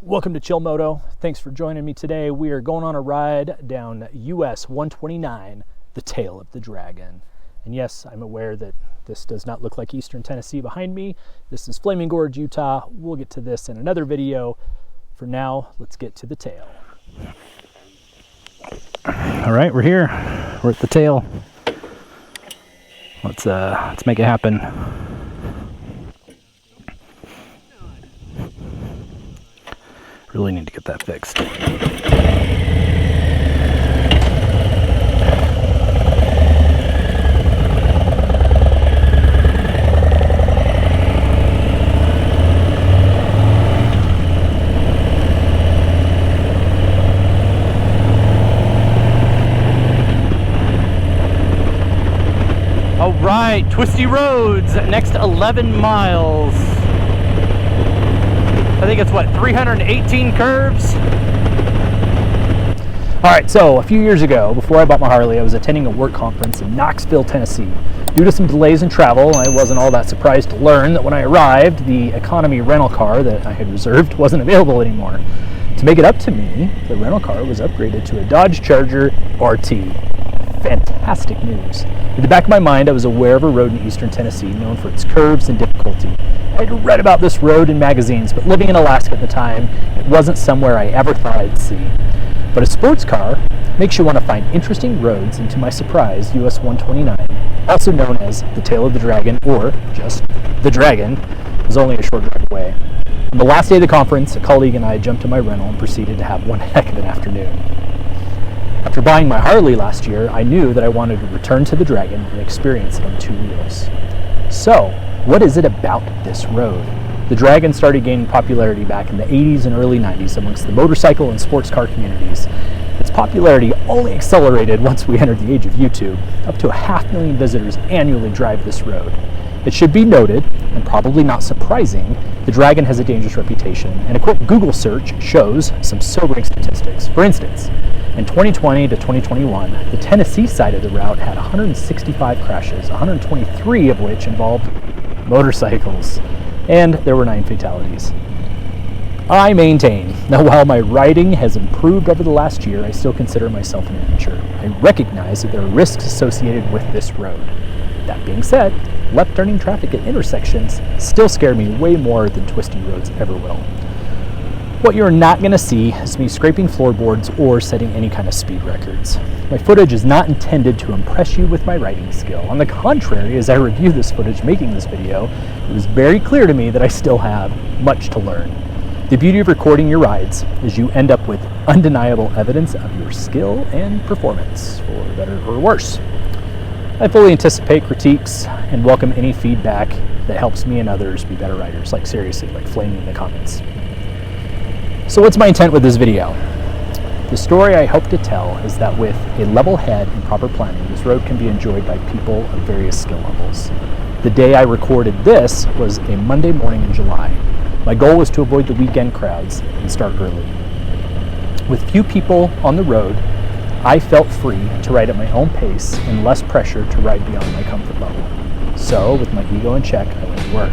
Welcome to Chill Moto. Thanks for joining me today. We are going on a ride down US 129, the Tail of the Dragon. And yes, I'm aware that this does not look like Eastern Tennessee behind me. This is Flaming Gorge, Utah. We'll get to this in another video. For now, let's get to the tail. All right, we're here. We're at the tail. Let's make it happen. Really need to get that fixed. All right, twisty roads, next 11 miles. I think it's what, 318 curves? All right, so a few years ago, before I bought my Harley, I was attending a work conference in Knoxville, Tennessee. Due to some delays in travel, I wasn't all that surprised to learn that when I arrived, the economy rental car that I had reserved wasn't available anymore. To make it up to me, the rental car was upgraded to a Dodge Charger RT. Fantastic news. In the back of my mind, I was aware of a road in Eastern Tennessee known for its curves and difficulty. I had read about this road in magazines, but living in Alaska at the time, it wasn't somewhere I ever thought I'd see. But a sports car makes you want to find interesting roads, and to my surprise, US 129, also known as the Tail of the Dragon, or just the Dragon, was only a short drive away. On the last day of the conference, a colleague and I jumped in my rental and proceeded to have one heck of an afternoon. After buying my Harley last year, I knew that I wanted to return to the Dragon and experience it on two wheels. So, what is it about this road? The Dragon started gaining popularity back in the 80s and early 90s amongst the motorcycle and sports car communities. Its popularity only accelerated once we entered the age of YouTube. Up to 500,000 visitors annually drive this road. It should be noted, and probably not surprising, the Dragon has a dangerous reputation, and a quick Google search shows some sobering statistics. For instance, in 2020 to 2021, the Tennessee side of the route had 165 crashes, 123 of which involved motorcycles, and there were 9 fatalities. I maintain that while my riding has improved over the last year, I still consider myself an amateur. I recognize that there are risks associated with this road. That being said, left-turning traffic at intersections still scare me way more than twisty roads ever will. What you're not going to see is me scraping floorboards or setting any kind of speed records. My footage is not intended to impress you with my riding skill. On the contrary, as I review this footage making this video, it was very clear to me that I still have much to learn. The beauty of recording your rides is you end up with undeniable evidence of your skill and performance, for better or worse. I fully anticipate critiques and welcome any feedback that helps me and others be better riders, like seriously, like flaming in the comments. So what's my intent with this video? The story I hope to tell is that with a level head and proper planning, this road can be enjoyed by people of various skill levels. The day I recorded this was a Monday morning in July. My goal was to avoid the weekend crowds and start early. With few people on the road, I felt free to ride at my own pace and less pressure to ride beyond my comfort level. So, with my ego in check, I went to work.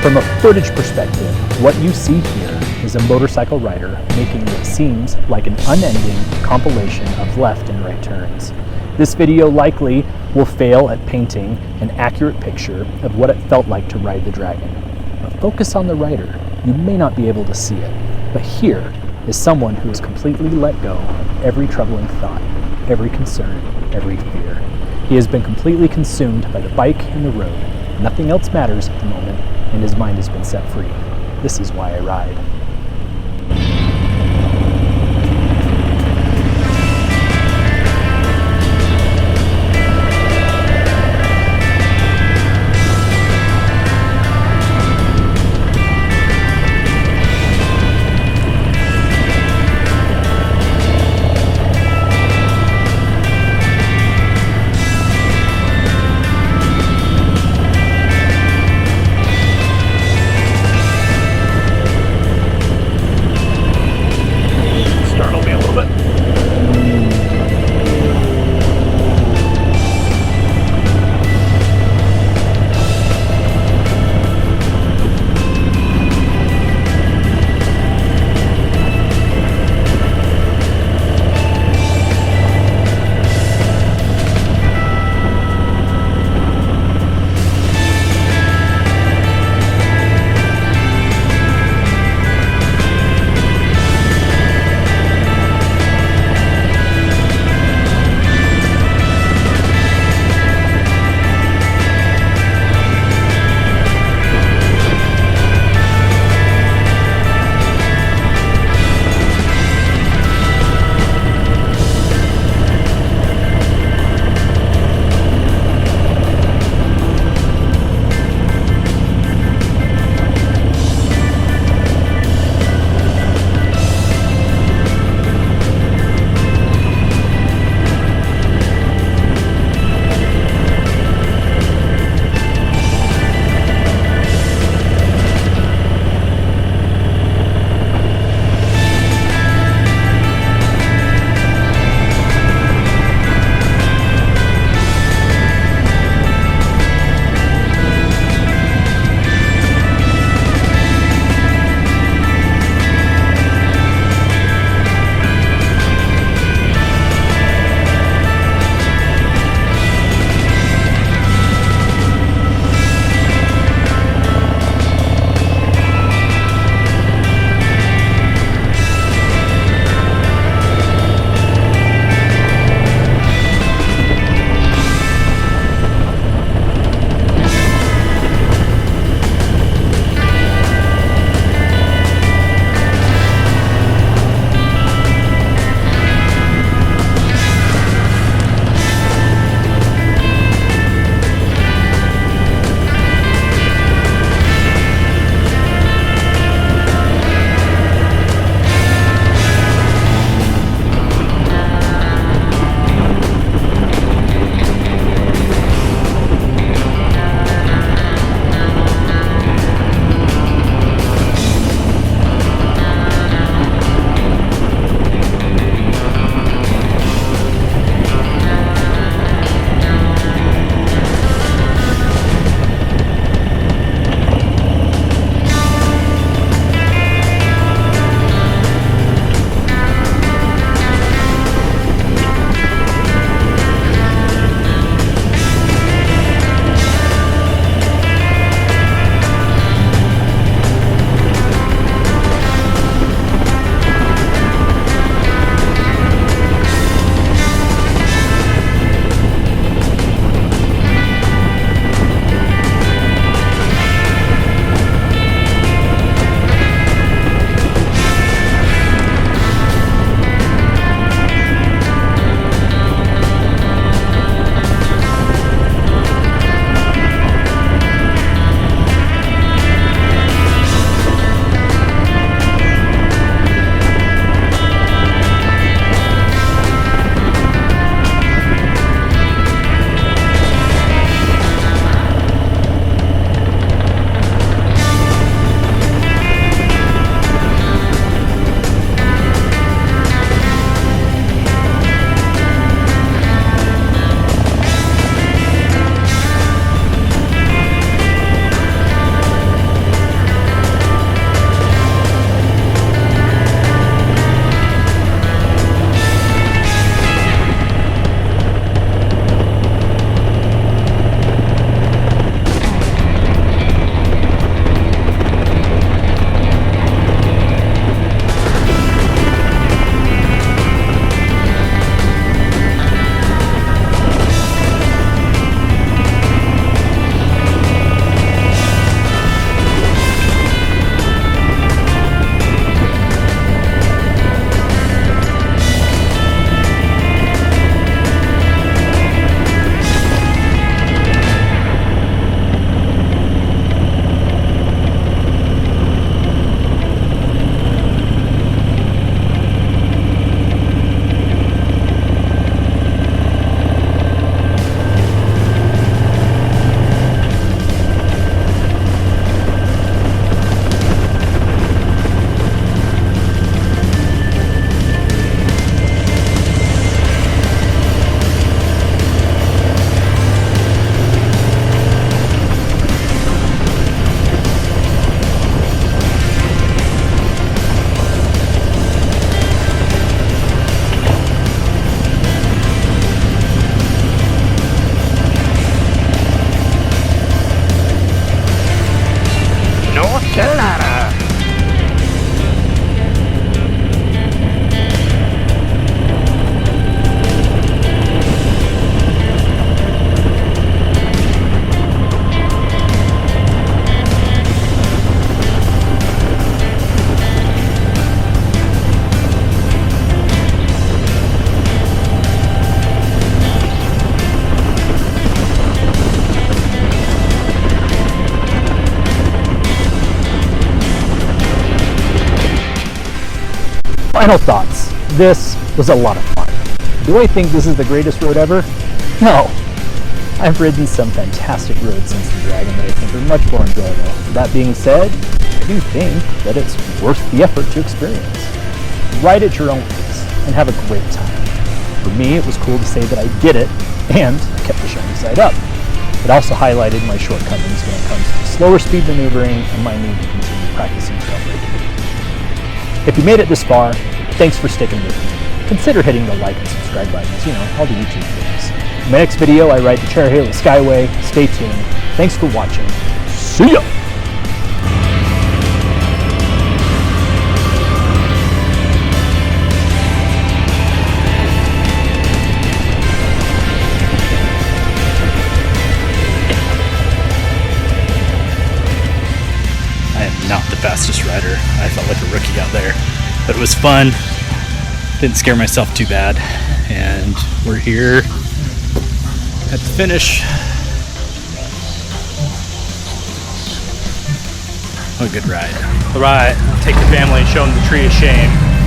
From a footage perspective, what you see here is a motorcycle rider making what seems like an unending compilation of left and right turns. This video likely will fail at painting an accurate picture of what it felt like to ride the Dragon. But focus on the rider. You may not be able to see it, but here is someone who has completely let go of every troubling thought, every concern, every fear. He has been completely consumed by the bike and the road. Nothing else matters at the moment, and his mind has been set free. This is why I ride. Final thoughts. This was a lot of fun. Do I think this is the greatest road ever? No. I've ridden some fantastic roads since the Dragon that I think are much more enjoyable. That being said, I do think that it's worth the effort to experience. Ride at your own pace and have a great time. For me, it was cool to say that I did it, and I kept the shiny side up. It also highlighted my shortcomings when it comes to slower speed maneuvering and my need to continue practicing trail braking. If you made it this far, thanks for sticking with me. Consider hitting the like and subscribe buttons, all the YouTube things. In my next video, I ride the Cherry Haley Skyway. Stay tuned. Thanks for watching. See ya! Not the fastest rider. I felt like a rookie out there, but it was fun. Didn't scare myself too bad, and we're here at the finish. What a good ride. All right, take the family and show them the tree of shame.